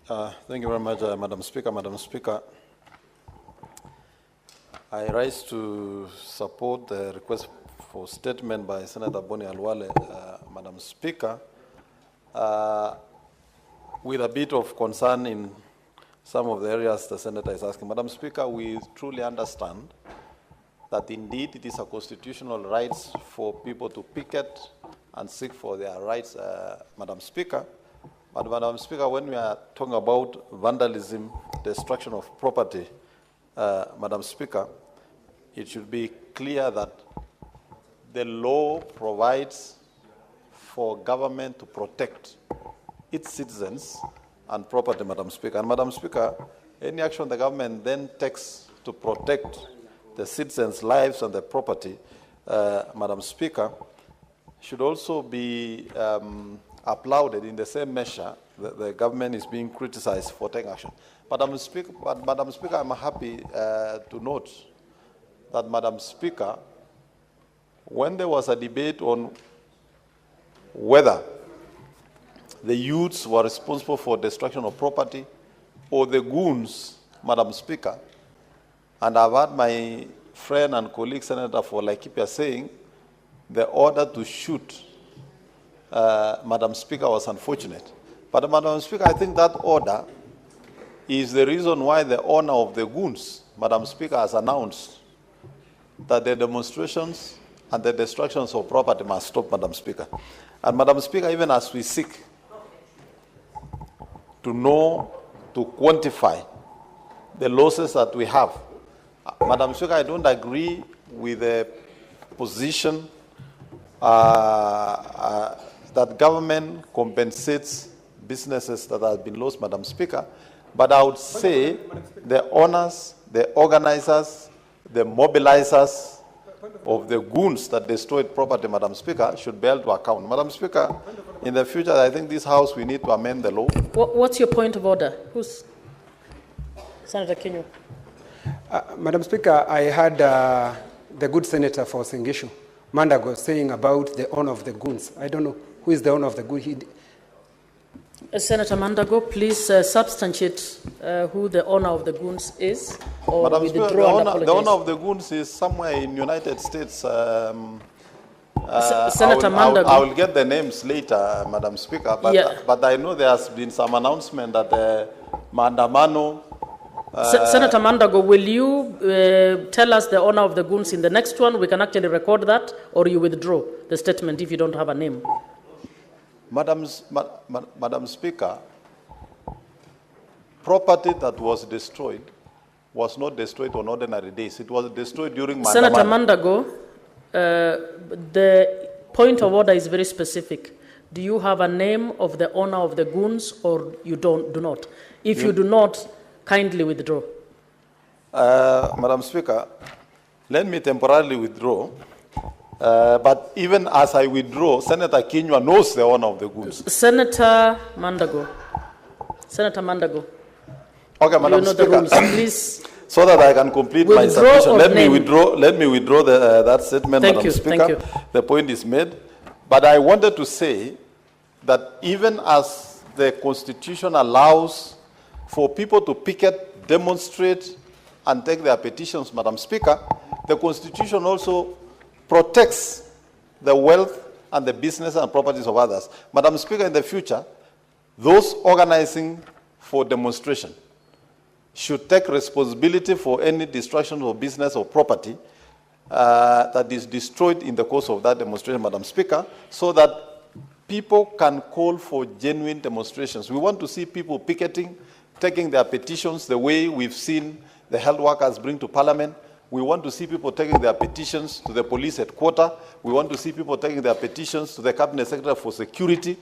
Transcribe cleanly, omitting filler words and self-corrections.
Thank you very much, Madam Speaker. Madam Speaker, I rise to support the request for statement by Senator Boni Alwale, Madam Speaker, with a bit of concern in some of the areas the Senator is asking. Madam Speaker, we truly understand that indeed it is a constitutional right for people to picket and seek for their rights, Madam Speaker. But Madam Speaker, when we are talking about vandalism, destruction of property, Madam Speaker, it should be clear that the law provides for government to protect its citizens and property, Madam Speaker. And Madam Speaker, any action the government then takes to protect the citizens' lives and their property, Madam Speaker, should also be applauded in the same measure that the government is being criticized for taking action. Madam Speaker, I'm happy to note that, Madam Speaker, when there was a debate on whether the youths were responsible for destruction of property or the goons, Madam Speaker, and I've heard my friend and colleague Senator for Laikipia saying the order to shoot Madam Speaker was unfortunate. But Madam Speaker, I think that order is the reason why the owner of the goons, Madam Speaker, has announced that the demonstrations and the destructions of property must stop, Madam Speaker. And Madam Speaker, even as we seek to know, to quantify the losses that we have, Madam Speaker, I don't agree with the position that government compensates businesses that have been lost, Madam Speaker. But I would say the owners, the organizers, the mobilizers of the goons that destroyed property, Madam Speaker, should be held to account. Madam Speaker, in the future, I think this House, we need to amend the law. What's your point of order? Who's Senator Kinyo? Madam Speaker, I heard the good senator for Sengishu, Mandago, saying about the owner of the goons. I don't know who is the owner of the goons. Senator Mandago, please substantiate who the owner of the goons is, or Madam Speaker, the owner of the goons is somewhere in United States. Senator Mandago. I will get the names later, Madam Speaker, but, Yeah. But I know there has been some announcement that Mandamano. Senator Mandago, will you tell us the owner of the goons in the next one? We can actually record that, or you withdraw the statement if you don't have a name. Madam Speaker, property that was destroyed was not destroyed on ordinary days. It was destroyed during Mandamano. Senator Mandago, the point of order is very specific. Do you have a name of the owner of the goons, or you do not? If you do not, kindly withdraw. Madam Speaker, let me temporarily withdraw. But even as I withdraw, Senator Kinyua knows the owner of the goons. Senator Mandago. Okay, Madam you know Speaker, the rules. Please. so that I can complete my Withdraw submission, let me withdraw that statement, Thank Madam you, Speaker. thank you. The point is made. But I wanted to say that even as the Constitution allows for people to picket, demonstrate, and take their petitions, Madam Speaker, the Constitution also protects the wealth and the business and properties of others. Madam Speaker, in the future, those organizing for demonstration should take responsibility for any destruction of business or property that is destroyed in the course of that demonstration, Madam Speaker, so that people can call for genuine demonstrations. We want to see people picketing, taking their petitions the way we've seen the health workers bring to Parliament. We want to see people taking their petitions to the police headquarters. We want to see people taking their petitions to the Cabinet Secretary for Security.